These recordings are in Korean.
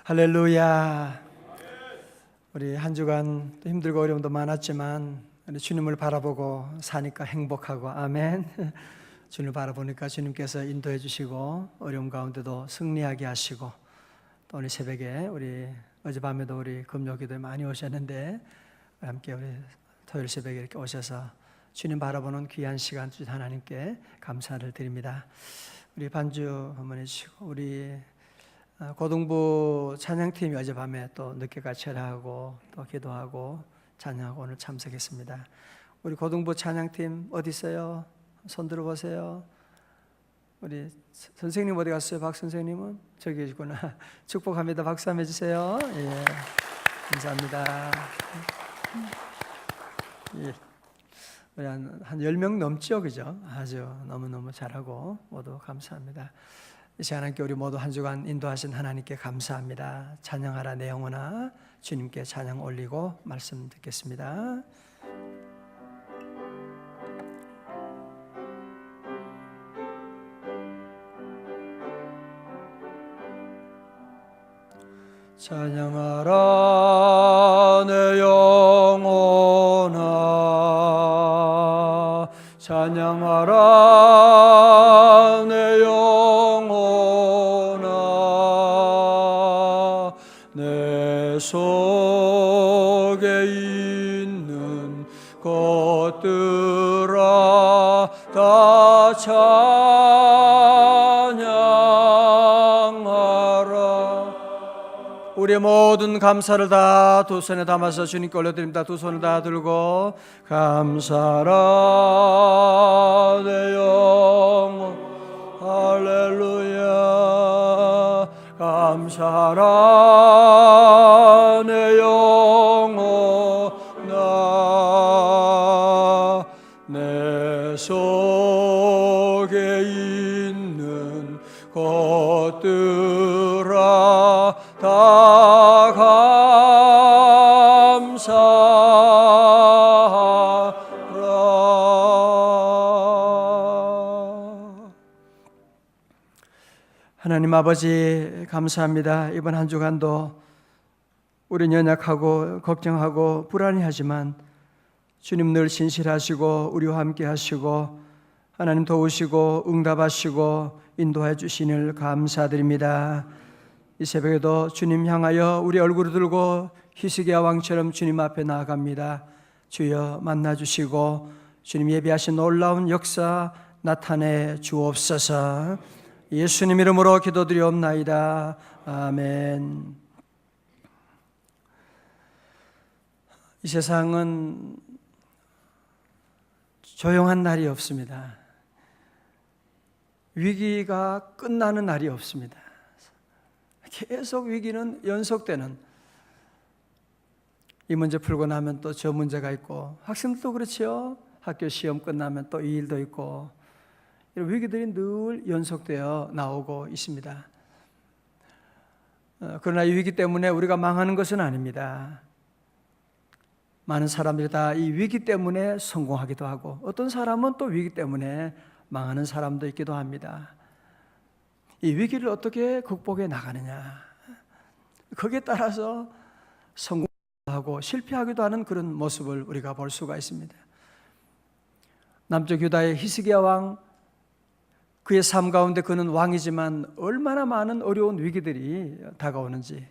할렐루야. 우리 한 주간 힘들고 어려움도 많았지만 우리 주님을 바라보고 사니까 행복하고 아멘. 주님을 바라보니까 주님께서 인도해 주시고 어려움 가운데도 승리하게 하시고 또 오늘 새벽에 우리 어젯밤에도 우리 금요기도에 많이 오셨는데 함께 우리 토요일 새벽에 이렇게 오셔서 주님 바라보는 귀한 시간 주신 하나님께 감사를 드립니다. 우리 반주 한번 해주시고 우리 고등부 찬양팀이 어젯밤에 또 늦게까지 철야하고 또 기도하고 찬양하고 오늘 참석했습니다. 우리 고등부 찬양팀 어디 있어요? 손 들어보세요. 우리 선생님 어디 갔어요? 박 선생님은 저기 계시구나. 축복합니다. 박수 한번 해주세요. 예, 감사합니다. 예. 우리 한 10명 넘죠, 그죠? 아주 너무너무 잘하고 모두 감사합니다. 이 시간 함께 우리 모두 한 주간 인도하신 하나님께 감사합니다. 찬양하라 내 영혼아, 주님께 찬양 올리고 말씀 듣겠습니다. 찬양하라 내 영혼아, 찬양하라 내 영혼아, 내 속에 있는 것들아 다 찬양하라. 우리의 모든 감사를 다 두 손에 담아서 주님께 올려드립니다. 두 손을 다 들고 감사라 내 영혼 할렐루야. 감사라 내 영혼아, 내 속에 있는 것들아 다 감사하라. 하나님 아버지 감사합니다. 이번 한 주간도 우리는 연약하고 걱정하고 불안해하지만 주님 늘 신실하시고 우리와 함께 하시고 하나님 도우시고 응답하시고 인도해 주시니 감사드립니다. 이 새벽에도 주님 향하여 우리 얼굴을 들고 히스기야 왕처럼 주님 앞에 나아갑니다. 주여 만나주시고 주님 예비하신 놀라운 역사 나타내 주옵소서. 예수님 이름으로 기도드리옵나이다. 아멘. 이 세상은 조용한 날이 없습니다. 위기가 끝나는 날이 없습니다. 계속 위기는 연속되는, 이 문제 풀고 나면 또 저 문제가 있고, 학생들도 그렇죠. 학교 시험 끝나면 또 이 일도 있고, 이런 위기들이 늘 연속되어 나오고 있습니다. 그러나 이 위기 때문에 우리가 망하는 것은 아닙니다. 많은 사람들이 다 이 위기 때문에 성공하기도 하고 어떤 사람은 또 위기 때문에 망하는 사람도 있기도 합니다. 이 위기를 어떻게 극복해 나가느냐, 거기에 따라서 성공하고 실패하기도 하는 그런 모습을 우리가 볼 수가 있습니다. 남쪽 유다의 히스기야 왕, 그의 삶 가운데 그는 왕이지만 얼마나 많은 어려운 위기들이 다가오는지,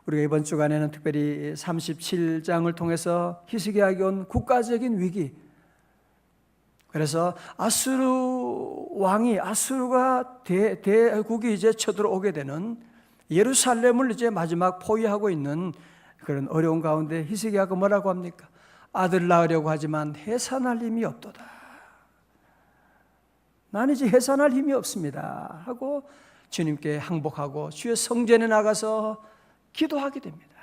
우리가 이번 주간에는 특별히 37장을 통해서 히스기야에게 온 국가적인 위기, 그래서 아수르 왕이, 아수르가 대국이 이제 쳐들어오게 되는, 예루살렘을 이제 마지막 포위하고 있는 그런 어려운 가운데 히스기야가 뭐라고 합니까? 아들 낳으려고 하지만 해산할 힘이 없도다. 나는 이제 해산할 힘이 없습니다 하고 주님께 항복하고 주의 성전에 나가서 기도하게 됩니다.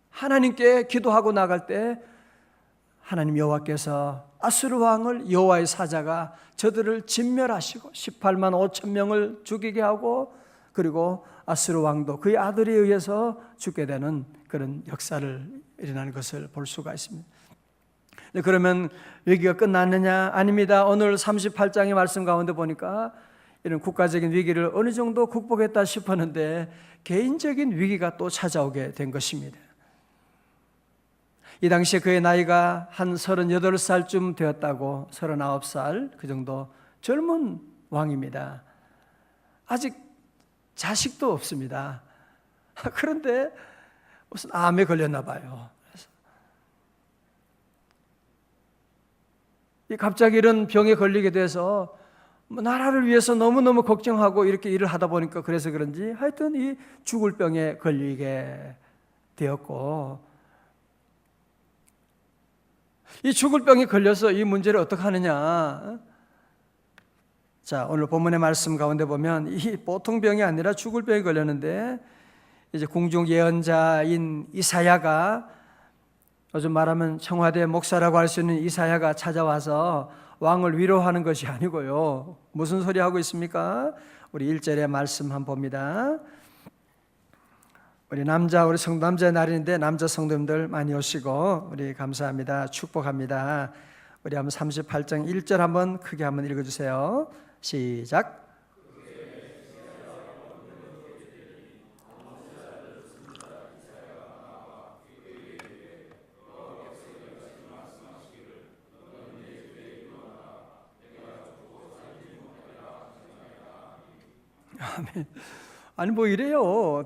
하나님께 기도하고 나갈 때 하나님 여호와께서 아수르 왕을, 여호와의 사자가 저들을 진멸하시고 18만 5천 명을 죽이게 하고, 그리고 아수르 왕도 그의 아들에 의해서 죽게 되는 그런 역사를 일어나는 것을 볼 수가 있습니다. 그러면 위기가 끝났느냐? 아닙니다. 오늘 38장의 말씀 가운데 보니까 이런 국가적인 위기를 어느 정도 극복했다 싶었는데 개인적인 위기가 또 찾아오게 된 것입니다. 이 당시에 그의 나이가 한 38살쯤 되었다고, 39살 그 정도 젊은 왕입니다. 아직 자식도 없습니다. 그런데 무슨 암에 걸렸나 봐요. 갑자기 이런 병에 걸리게 돼서 나라를 위해서 너무너무 걱정하고 이렇게 일을 하다 보니까 그래서 그런지 하여튼 이 죽을 병에 걸리게 되었고, 이 죽을 병에 걸려서 이 문제를 어떻게 하느냐. 자, 오늘 본문의 말씀 가운데 보면 이 보통 병이 아니라 죽을 병에 걸렸는데, 이제 궁중 예언자인 이사야가, 요즘 말하면 청와대 목사라고 할 수 있는 이사야가 찾아와서 왕을 위로하는 것이 아니고요. 무슨 소리 하고 있습니까? 우리 1절의 말씀 한번 봅니다. 우리 남자의 날인데 남자 성도님들 많이 오시고 우리 감사합니다. 축복합니다. 우리 한번 38장 1절 한번 크게 한번 읽어주세요. 시작. 아니 뭐 이래요.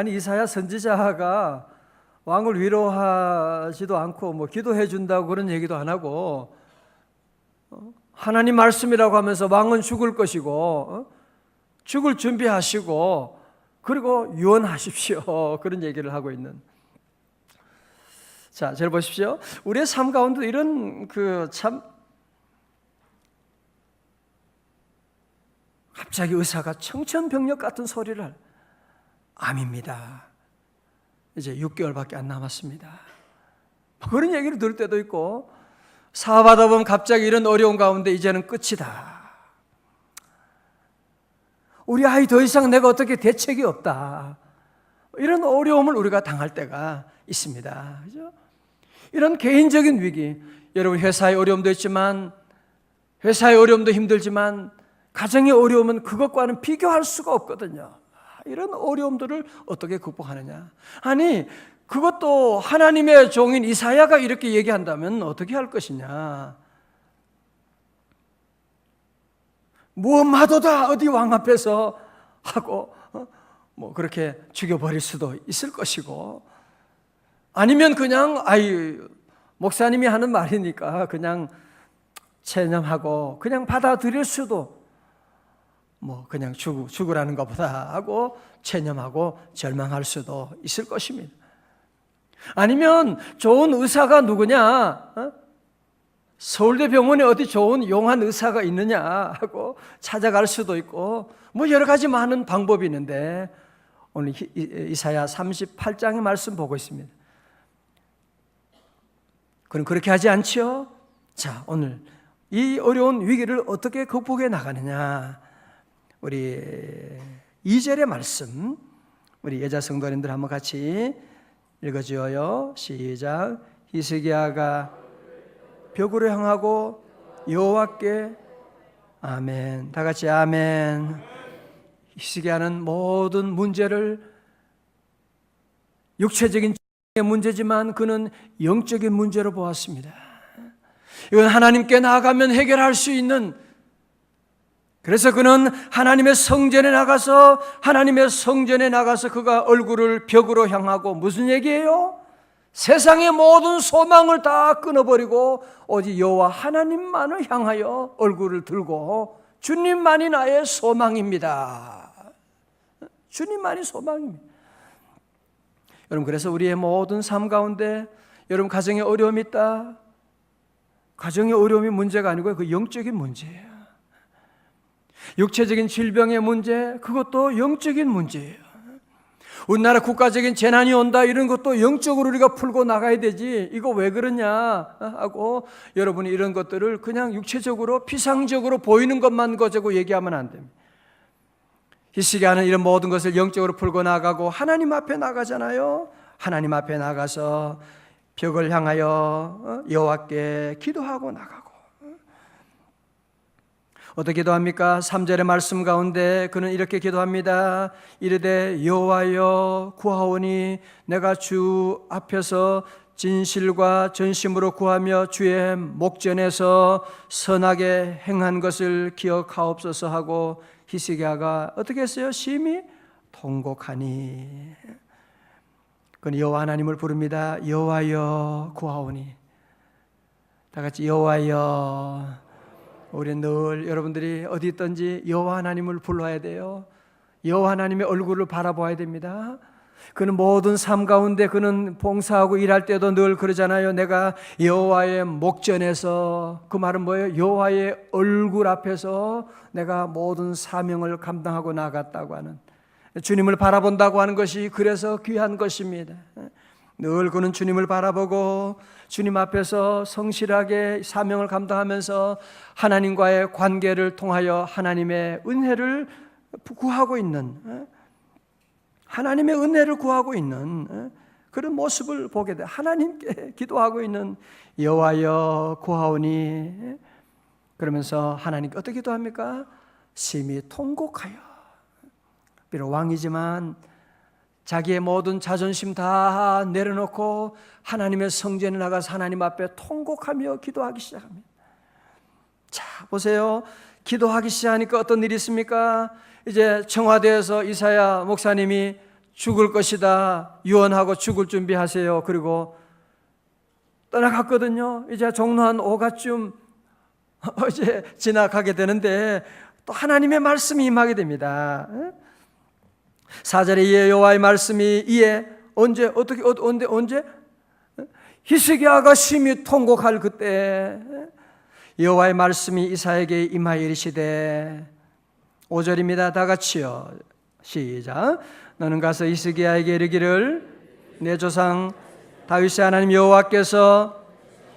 이사야 선지자가 왕을 위로하지도 않고 뭐 기도해 준다고 그런 얘기도 안 하고, 하나님 말씀이라고 하면서 왕은 죽을 것이고 죽을 준비하시고 그리고 유언하십시오, 그런 얘기를 하고 있는. 자, 잘 보십시오. 우리의 삶 가운데 이런 갑자기 의사가 청천벽력 같은 소리를, 암입니다, 이제 6개월밖에 안 남았습니다, 그런 얘기를 들을 때도 있고, 사업하다 보면 갑자기 이런 어려운 가운데 이제는 끝이다, 우리 아이 더 이상 내가 어떻게 대책이 없다, 이런 어려움을 우리가 당할 때가 있습니다. 그죠? 이런 개인적인 위기, 여러분 회사의 어려움도 있지만, 회사의 어려움도 힘들지만 가정의 어려움은 그것과는 비교할 수가 없거든요. 이런 어려움들을 어떻게 극복하느냐. 아니, 그것도 하나님의 종인 이사야가 이렇게 얘기한다면 어떻게 할 것이냐. 무엄하도다 어디 왕 앞에서 하고 뭐 그렇게 죽여버릴 수도 있을 것이고, 아니면 그냥 목사님이 하는 말이니까 그냥 체념하고 그냥 받아들일 수도, 뭐 그냥 죽으라는 것보다 하고 체념하고 절망할 수도 있을 것입니다. 아니면 좋은 의사가 누구냐, 서울대 병원에 어디 좋은 용한 의사가 있느냐 하고 찾아갈 수도 있고, 뭐 여러 가지 많은 방법이 있는데, 오늘 이사야 38장의 말씀 보고 있습니다. 그럼 그렇게 하지 않지요? 자, 오늘 이 어려운 위기를 어떻게 극복해 나가느냐, 우리 2절의 말씀, 우리 여자 성도님들 한번 같이 읽어주어요. 시작. 히스기야가 벽으로 향하고 여호와께, 아멘. 다 같이 아멘. 히스기야는 모든 문제를, 육체적인 문제지만 그는 영적인 문제로 보았습니다. 이건 하나님께 나아가면 해결할 수 있는, 그래서 그는 하나님의 성전에 나가서 그가 얼굴을 벽으로 향하고, 무슨 얘기예요? 세상의 모든 소망을 다 끊어버리고 오직 여호와 하나님만을 향하여 얼굴을 들고, 주님만이 나의 소망입니다. 주님만이 소망입니다. 여러분, 그래서 우리의 모든 삶 가운데 여러분 가정에 어려움이 있다. 가정의 어려움이 문제가 아니고 그 영적인 문제예요. 육체적인 질병의 문제, 그것도 영적인 문제예요. 우리나라 국가적인 재난이 온다, 이런 것도 영적으로 우리가 풀고 나가야 되지, 이거 왜 그러냐 하고 여러분이 이런 것들을 그냥 육체적으로 피상적으로 보이는 것만 가지고 얘기하면 안 됩니다. 히스기야는 이런 모든 것을 영적으로 풀고 나가고 하나님 앞에 나가잖아요. 하나님 앞에 나가서 벽을 향하여 여호와께 기도하고 나가고, 어떻게 기도합니까? 3절의 말씀 가운데 그는 이렇게 기도합니다. 이르되 여호와여 구하오니 내가 주 앞에서 진실과 전심으로 구하며 주의 목전에서 선하게 행한 것을 기억하옵소서 하고 히스기야가 어떻게 했어요? 심히 통곡하니. 그는 여호와 하나님을 부릅니다. 여호와여 구하오니. 다 같이 여호와여. 우리는 늘 여러분들이 어디 있든지 여호와 하나님을 불러야 돼요. 여호와 하나님의 얼굴을 바라봐야 됩니다. 그는 모든 삶 가운데 그는 봉사하고 일할 때도 늘 그러잖아요. 내가 여호와의 목전에서, 그 말은 뭐예요? 여호와의 얼굴 앞에서 내가 모든 사명을 감당하고 나갔다고 하는, 주님을 바라본다고 하는 것이 그래서 귀한 것입니다. 늘 그는 주님을 바라보고 주님 앞에서 성실하게 사명을 감당하면서 하나님과의 관계를 통하여 하나님의 은혜를 구하고 있는, 하나님의 은혜를 구하고 있는 그런 모습을 보게 돼. 하나님께 기도하고 있는 여호와여 구하오니. 그러면서 하나님께 어떻게 기도합니까? 심히 통곡하여. 비록 왕이지만 자기의 모든 자존심 다 내려놓고 하나님의 성전에 나가서 하나님 앞에 통곡하며 기도하기 시작합니다. 자, 보세요. 기도하기 시작하니까 어떤 일이 있습니까? 이제 청와대에서 이사야 목사님이 죽을 것이다, 유언하고 죽을 준비하세요. 그리고 떠나갔거든요. 이제 종로한 5가쯤 이제 지나가게 되는데 또 하나님의 말씀이 임하게 됩니다. 4절에 이에 여호와의 말씀이 이에 언제 히스기야가 심히 통곡할 그때 여호와의 말씀이 이사야에게 임하여 이르시되, 5절입니다. 다 같이요. 시작. 너는 가서 히스기야에게 이르기를 내 조상 다윗의 하나님 여호와께서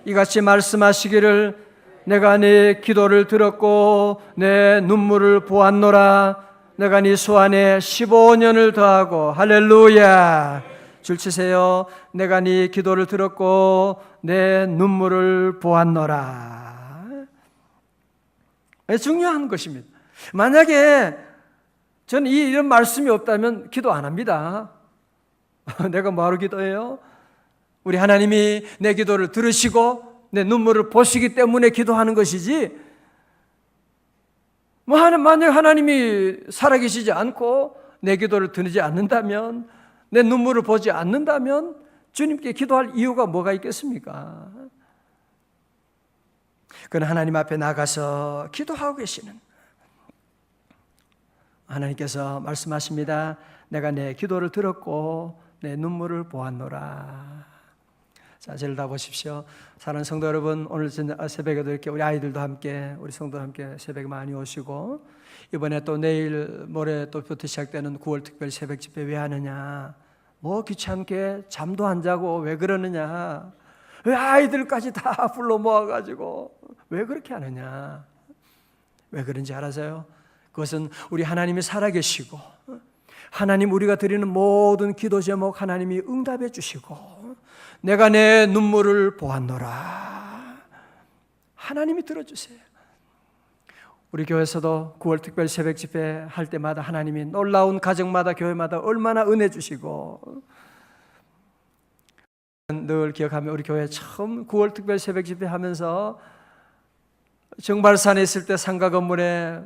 이같이 말씀하시기를 내가 네 기도를 들었고 내 눈물을 보았노라. 내가 네 수안에 15년을 더하고. 할렐루야. 줄 치세요. 내가 네 기도를 들었고 내 눈물을 보았노라. 중요한 것입니다. 만약에 저는 이런 말씀이 없다면 기도 안 합니다. 내가 뭐하러 기도해요? 우리 하나님이 내 기도를 들으시고 내 눈물을 보시기 때문에 기도하는 것이지, 만약 하나님이 살아계시지 않고 내 기도를 들지 않는다면, 내 눈물을 보지 않는다면 주님께 기도할 이유가 뭐가 있겠습니까? 그는 하나님 앞에 나가서 기도하고 계시는, 하나님께서 말씀하십니다. 내가 내 기도를 들었고 내 눈물을 보았노라. 자, 저를 다 보십시오. 사랑하는 성도 여러분, 오늘 새벽에도 이렇게 우리 아이들도 함께, 우리 성도 함께 새벽에 많이 오시고, 이번에 또 내일 모레 또부터 시작되는 9월 특별 새벽 집회 왜 하느냐? 뭐 귀찮게 잠도 안 자고 왜 그러느냐? 왜 아이들까지 다 불러 모아가지고 왜 그렇게 하느냐? 왜 그런지 알아서요? 그것은 우리 하나님이 살아계시고 하나님 우리가 드리는 모든 기도 제목 하나님이 응답해 주시고 내가 내 눈물을 보았노라. 하나님이 들어주세요. 우리 교회에서도 9월 특별 새벽 집회 할 때마다 하나님이 놀라운 가정마다 교회마다 얼마나 은혜 주시고, 늘 기억하면 우리 교회 처음 9월 특별 새벽 집회 하면서 정발산에 있을 때 상가 건물에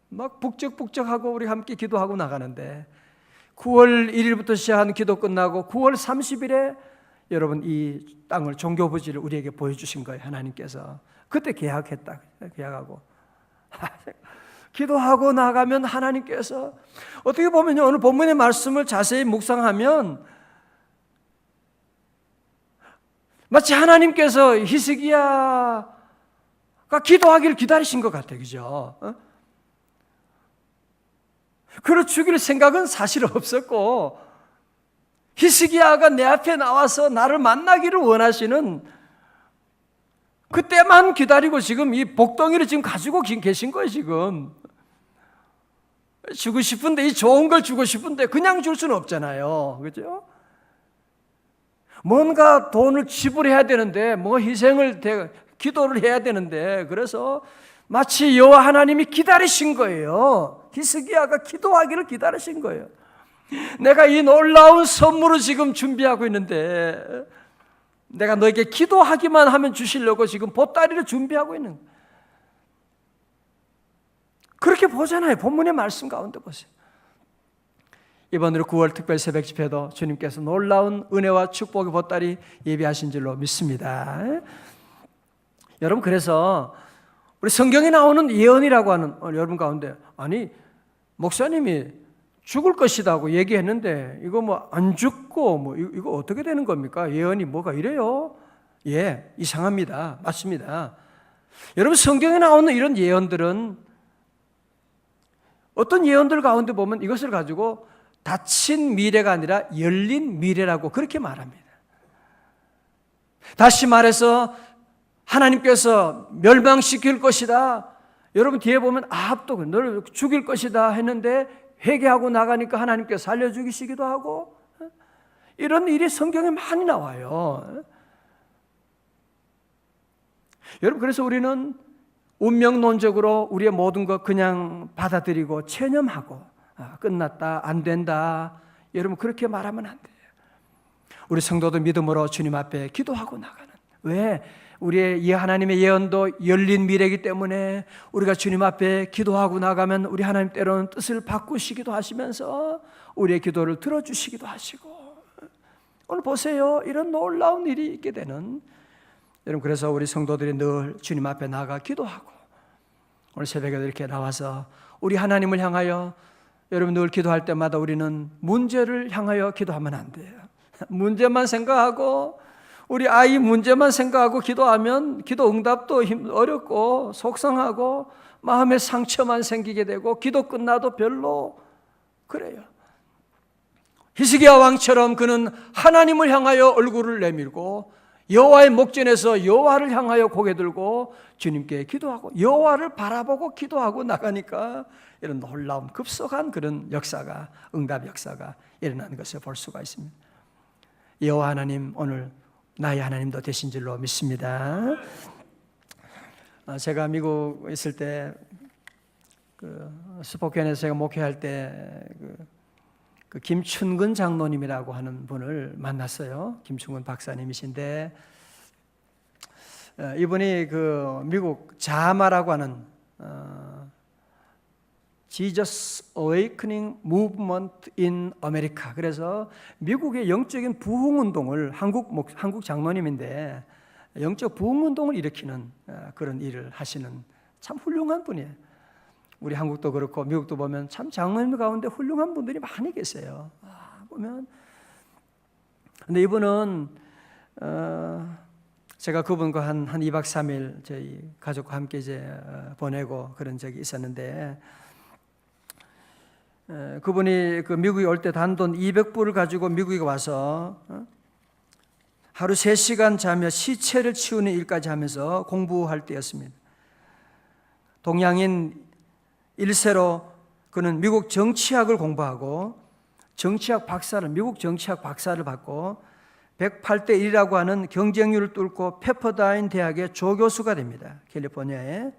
막 북적북적하고 우리 함께 기도하고 나가는데 9월 1일부터 시작한 기도 끝나고 9월 30일에 여러분 이 땅을 종교부지를 우리에게 보여주신 거예요. 하나님께서 그때 계약하고 기도하고 나가면 하나님께서 어떻게 보면 오늘 본문의 말씀을 자세히 묵상하면 마치 하나님께서 히스기야가 기도하기를 기다리신 것 같아요. 그죠? 그를 죽일 생각은 사실 없었고 히스기야가 내 앞에 나와서 나를 만나기를 원하시는 그때만 기다리고 지금 이 복덩이를 지금 가지고 계신 거예요. 지금 주고 싶은데, 이 좋은 걸 주고 싶은데 그냥 줄 수는 없잖아요. 그죠? 뭔가 돈을 지불해야 되는데, 뭐 기도를 해야 되는데, 그래서 마치 여호와 하나님이 기다리신 거예요. 히스기야가 기도하기를 기다리신 거예요. 내가 이 놀라운 선물을 지금 준비하고 있는데 내가 너에게 기도하기만 하면 주시려고 지금 보따리를 준비하고 있는 거예요. 그렇게 보잖아요. 본문의 말씀 가운데 보세요. 이번으로 9월 특별 새벽 집회도 주님께서 놀라운 은혜와 축복의 보따리 예비하신 줄로 믿습니다. 여러분, 그래서 우리 성경에 나오는 예언이라고 하는 여러분 가운데, 아니 목사님이 죽을 것이라고 얘기했는데 이거 뭐 안 죽고 뭐 이거 어떻게 되는 겁니까? 예언이 뭐가 이래요? 예, 이상합니다. 맞습니다. 여러분, 성경에 나오는 이런 예언들은 어떤 예언들 가운데 보면 이것을 가지고 닫힌 미래가 아니라 열린 미래라고 그렇게 말합니다. 다시 말해서 하나님께서 멸망시킬 것이다. 여러분 뒤에 보면 아합도 너를 죽일 것이다 했는데 회개하고 나가니까 하나님께서 살려 죽이시기도 하고, 이런 일이 성경에 많이 나와요. 여러분, 그래서 우리는 운명론적으로 우리의 모든 것 그냥 받아들이고 체념하고 끝났다, 안 된다, 여러분 그렇게 말하면 안 돼요. 우리 성도도 믿음으로 주님 앞에 기도하고 나가는, 왜? 우리의 이 하나님의 예언도 열린 미래이기 때문에 우리가 주님 앞에 기도하고 나가면 우리 하나님 때로는 뜻을 바꾸시기도 하시면서 우리의 기도를 들어주시기도 하시고, 오늘 보세요, 이런 놀라운 일이 있게 되는, 여러분 그래서 우리 성도들이 늘 주님 앞에 나가 기도하고, 오늘 새벽에 이렇게 나와서 우리 하나님을 향하여 여러분 늘 기도할 때마다 우리는 문제를 향하여 기도하면 안 돼요. 문제만 생각하고 우리 아이 문제만 생각하고 기도하면 기도 응답도 어렵고 속상하고 마음에 상처만 생기게 되고 기도 끝나도 별로 그래요. 히스기야 왕처럼 그는 하나님을 향하여 얼굴을 내밀고 여호와의 목전에서 여호와를 향하여 고개 들고 주님께 기도하고 여호와를 바라보고 기도하고 나가니까 이런 놀라운 급속한 그런 역사가, 응답 역사가 일어나는 것을 볼 수가 있습니다. 여호와 하나님, 오늘 나의 하나님도 되신 줄로 믿습니다. 제가 미국 있을 때 스포켄에서 제가 목회할 때 그 김춘근 장로님이라고 하는 분을 만났어요. 김춘근 박사님이신데 이분이 그 미국 자마라고 하는 Jesus Awakening Movement in America, 그래서 미국의 영적인 부흥운동을, 한국 장로님인데 영적 부흥운동을 일으키는 그런 일을 하시는 참 훌륭한 분이에요. 우리 한국도 그렇고 미국도 보면 참 장로님 가운데 훌륭한 분들이 많이 계세요. 보면. 근데 이분은 제가 그분과 한 2박 3일 저희 가족과 함께 이제 보내고 그런 적이 있었는데, 그분이 그 미국에 올 때 단돈 200불을 가지고 미국에 와서 하루 3시간 자며 시체를 치우는 일까지 하면서 공부할 때였습니다. 동양인 1세로 그는 미국 정치학을 공부하고 정치학 박사를, 미국 정치학 박사를 받고 108대 1이라고 하는 경쟁률을 뚫고 페퍼다인 대학의 조교수가 됩니다. 캘리포니아에.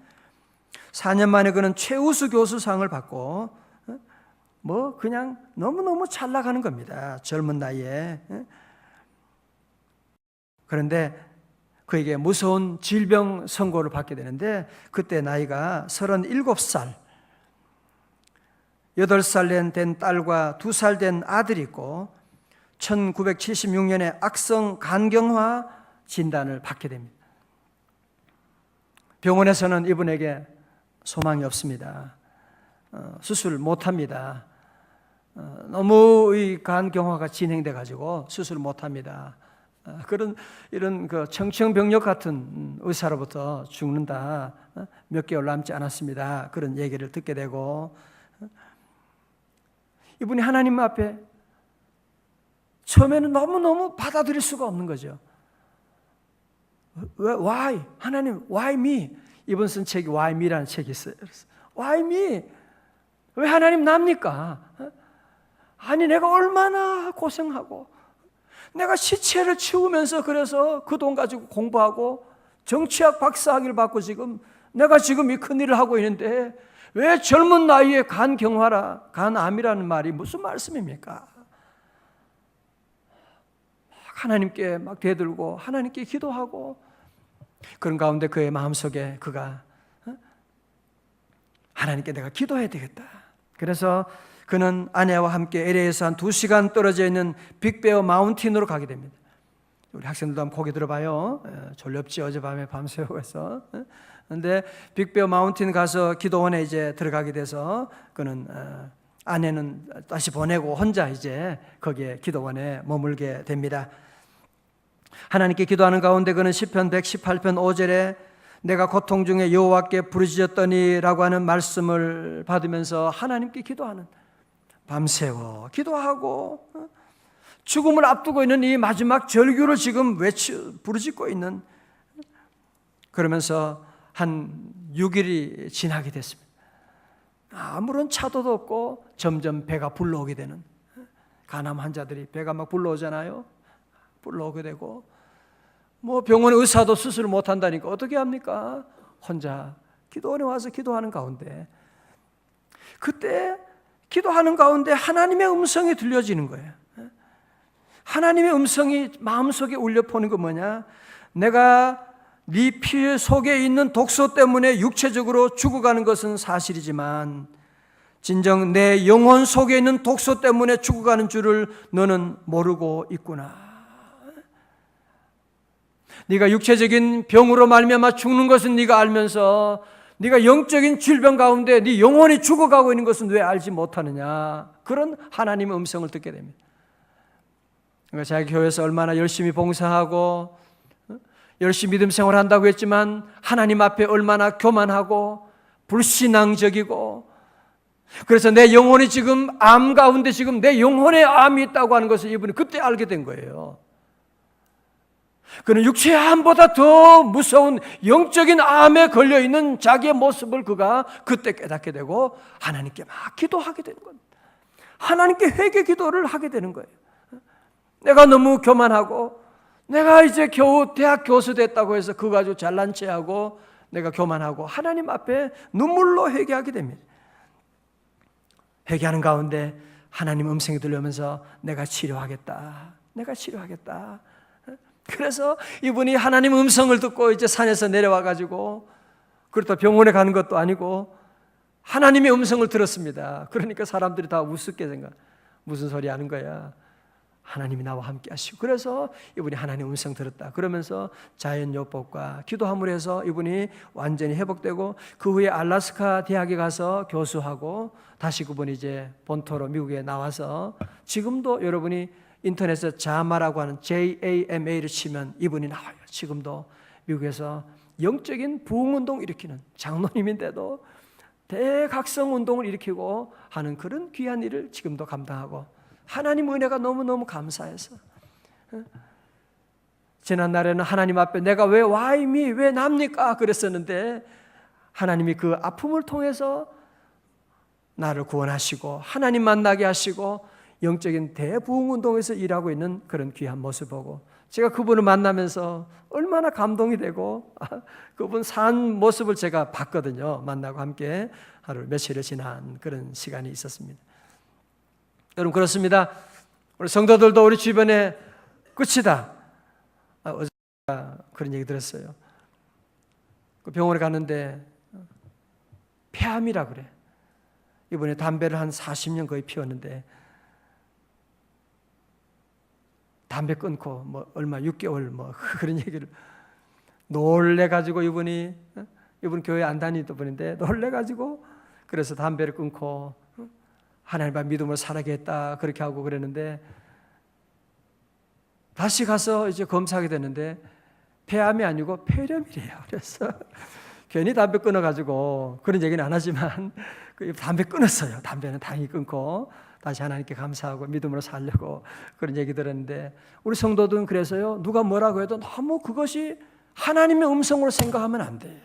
4년 만에 그는 최우수 교수상을 받고 뭐 그냥 너무너무 잘 나가는 겁니다. 젊은 나이에. 그런데 그에게 무서운 질병 선고를 받게 되는데, 그때 나이가 37살, 8살 된 딸과 2살 된 아들이 있고 1976년에 악성 간경화 진단을 받게 됩니다. 병원에서는 이분에게 소망이 없습니다. 수술 못합니다. 너무 이 간경화가 진행돼 가지고 수술 못합니다. 이런 그 청천벽력 같은 의사로부터 죽는다. 몇 개월 남지 않았습니다. 그런 얘기를 듣게 되고, 이분이 하나님 앞에 처음에는 너무너무 받아들일 수가 없는 거죠. Why? 하나님, why me? 이분 쓴 책이 Why me라는 책이 있어요. Why me? 왜 하나님 납니까? 아니 내가 얼마나 고생하고 내가 시체를 치우면서 그래서 그 돈 가지고 공부하고 정치학 박사학위를 받고 지금 내가 지금 이 큰일을 하고 있는데 왜 젊은 나이에 간암이라는 말이 무슨 말씀입니까? 하나님께 막 대들고 하나님께 기도하고 그런 가운데 그의 마음속에 그가 하나님께 내가 기도해야 되겠다. 그래서 그는 아내와 함께 LA에서 한 2시간 떨어져 있는 빅베어 마운틴으로 가게 됩니다. 우리 학생들도 한번 거기 들어봐요. 졸렵지 어젯밤에 밤새고 해서. 그런데 빅베어 마운틴 가서 기도원에 이제 들어가게 돼서 그는 아내는 다시 보내고 혼자 이제 거기에 기도원에 머물게 됩니다. 하나님께 기도하는 가운데 그는 시편 118편 5절에 내가 고통 중에 여호와께 부르짖었더니라고 하는 말씀을 받으면서 하나님께 기도하는, 밤새워 기도하고 죽음을 앞두고 있는 이 마지막 절규를 지금 부르짖고 있는, 그러면서 한 6일이 지나게 됐습니다. 아무런 차도도 없고 점점 배가 불러오게 되는, 간암 환자들이 배가 막 불러오잖아요. 불러오게 되고 뭐 병원의 의사도 수술을 못한다니까 어떻게 합니까? 혼자 기도원에 와서 기도하는 가운데, 그때 기도하는 가운데 하나님의 음성이 들려지는 거예요. 하나님의 음성이 마음속에 울려포는 거 뭐냐? 내가 네 피 속에 있는 독소 때문에 육체적으로 죽어가는 것은 사실이지만 진정 내 영혼 속에 있는 독소 때문에 죽어가는 줄을 너는 모르고 있구나. 네가 육체적인 병으로 말미암아 죽는 것은 네가 알면서 네가 영적인 질병 가운데 네 영혼이 죽어가고 있는 것은 왜 알지 못하느냐. 그런 하나님의 음성을 듣게 됩니다. 그러니까 자기 교회에서 얼마나 열심히 봉사하고 열심히 믿음 생활을 한다고 했지만 하나님 앞에 얼마나 교만하고 불신앙적이고, 그래서 내 영혼이 지금 암 가운데 지금 내 영혼에 암이 있다고 하는 것을 이분이 그때 알게 된 거예요. 그는 육체의 암보다 더 무서운 영적인 암에 걸려있는 자기의 모습을 그가 그때 깨닫게 되고 하나님께 막 기도하게 되는 겁니다. 하나님께 회개 기도를 하게 되는 거예요. 내가 너무 교만하고 내가 이제 겨우 대학 교수 됐다고 해서 그거 가지고 잘난 체하고 내가 교만하고 하나님 앞에 눈물로 회개하게 됩니다. 회개하는 가운데 하나님 음성이 들려오면서 내가 치료하겠다. 그래서 이분이 하나님 음성을 듣고 이제 산에서 내려와 가지고, 그렇다 병원에 가는 것도 아니고 하나님의 음성을 들었습니다. 그러니까 사람들이 다 우습게 생각, 무슨 소리 하는 거야. 하나님이 나와 함께 하시고, 그래서 이분이 하나님 음성 들었다 그러면서 자연요법과 기도함으로 해서 이분이 완전히 회복되고, 그 후에 알래스카 대학에 가서 교수하고 다시 그분이 이제 본토로 미국에 나와서 지금도 여러분이 인터넷에 자마라고 하는 JAMA를 치면 이분이 나와요. 지금도 미국에서 영적인 부흥운동 일으키는 장로님인데도 대각성운동을 일으키고 하는 그런 귀한 일을 지금도 감당하고, 하나님 은혜가 너무너무 감사해서 지난날에는 하나님 앞에 내가 왜 와임이 왜 납니까 그랬었는데 하나님이 그 아픔을 통해서 나를 구원하시고 하나님 만나게 하시고 영적인 대부흥운동에서 일하고 있는 그런 귀한 모습을 보고, 제가 그분을 만나면서 얼마나 감동이 되고 그분 산 모습을 제가 봤거든요. 만나고 함께 하루 며칠을 지난 그런 시간이 있었습니다. 여러분, 그렇습니다. 우리 성도들도 우리 주변에 끝이다. 어제 그런 얘기 들었어요. 그 병원에 갔는데 폐암이라 그래. 이번에 담배를 한 40년 거의 피웠는데 담배 끊고 뭐 얼마 6개월 뭐 그런 얘기를 놀래가지고 이분 교회 안 다니던 분인데 놀래가지고 그래서 담배를 끊고 하나님 앞 믿음으로 살아야겠다 그렇게 하고 그랬는데, 다시 가서 이제 검사하게 됐는데 폐암이 아니고 폐렴이래요. 그래서 괜히 담배 끊어가지고 그런 얘기는 안 하지만 담배 끊었어요. 담배는 다행히 끊고 다시 하나님께 감사하고 믿음으로 살려고 그런 얘기 들었는데, 우리 성도들은 그래서요, 누가 뭐라고 해도 너무 그것이 하나님의 음성으로 생각하면 안 돼요.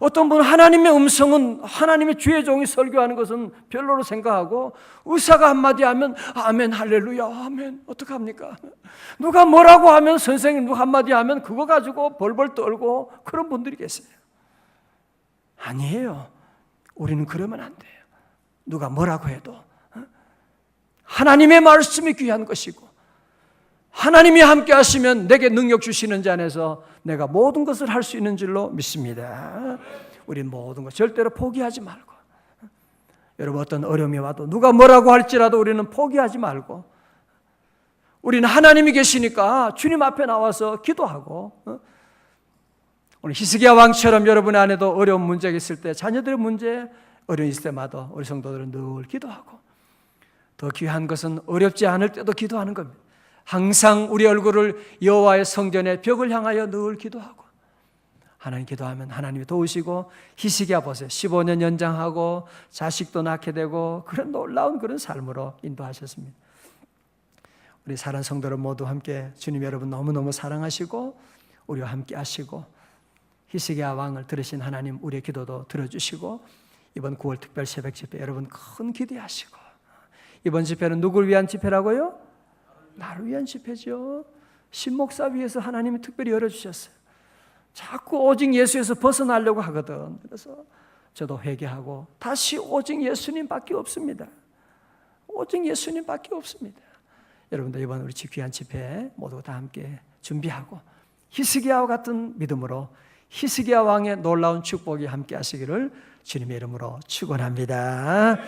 어떤 분은 하나님의 음성은 하나님의 주의 종이 설교하는 것은 별로로 생각하고 의사가 한마디 하면 아멘 할렐루야 아멘 어떡합니까? 누가 뭐라고 하면 선생님 누가 한마디 하면 그거 가지고 벌벌 떨고 그런 분들이 계세요. 아니에요. 우리는 그러면 안 돼요. 누가 뭐라고 해도 하나님의 말씀이 귀한 것이고 하나님이 함께 하시면 내게 능력 주시는 자 안에서 내가 모든 것을 할 수 있는 줄로 믿습니다. 우린 모든 것 절대로 포기하지 말고 여러분 어떤 어려움이 와도 누가 뭐라고 할지라도 우리는 포기하지 말고 우리는 하나님이 계시니까 주님 앞에 나와서 기도하고 오늘 히스기야 왕처럼 여러분 안에도 어려운 문제가 있을 때 자녀들의 문제 어려운 있을 때마다 우리 성도들은 늘 기도하고 더 귀한 것은 어렵지 않을 때도 기도하는 겁니다. 항상 우리 얼굴을 여호와의 성전의 벽을 향하여 늘 기도하고 하나님 기도하면 하나님이 도우시고 히스기야 보세요. 15년 연장하고 자식도 낳게 되고 그런 놀라운 그런 삶으로 인도하셨습니다. 우리 사랑 성도들 모두 함께 주님 여러분 너무너무 사랑하시고 우리와 함께 하시고 히스기야 왕을 들으신 하나님 우리의 기도도 들어주시고 이번 9월 특별 새벽 집회 여러분 큰 기대하시고 이번 집회는 누구를 위한 집회라고요? 나를 위한 집회죠. 신목사 위해서 하나님이 특별히 열어주셨어요. 자꾸 오직 예수에서 벗어나려고 하거든. 그래서 저도 회개하고 다시 오직 예수님밖에 없습니다. 오직 예수님밖에 없습니다. 여러분들 이번 우리 귀한 집회 모두 다 함께 준비하고 히스기야와 같은 믿음으로 히스기야 왕의 놀라운 축복이 함께 하시기를 주님의 이름으로 축원합니다.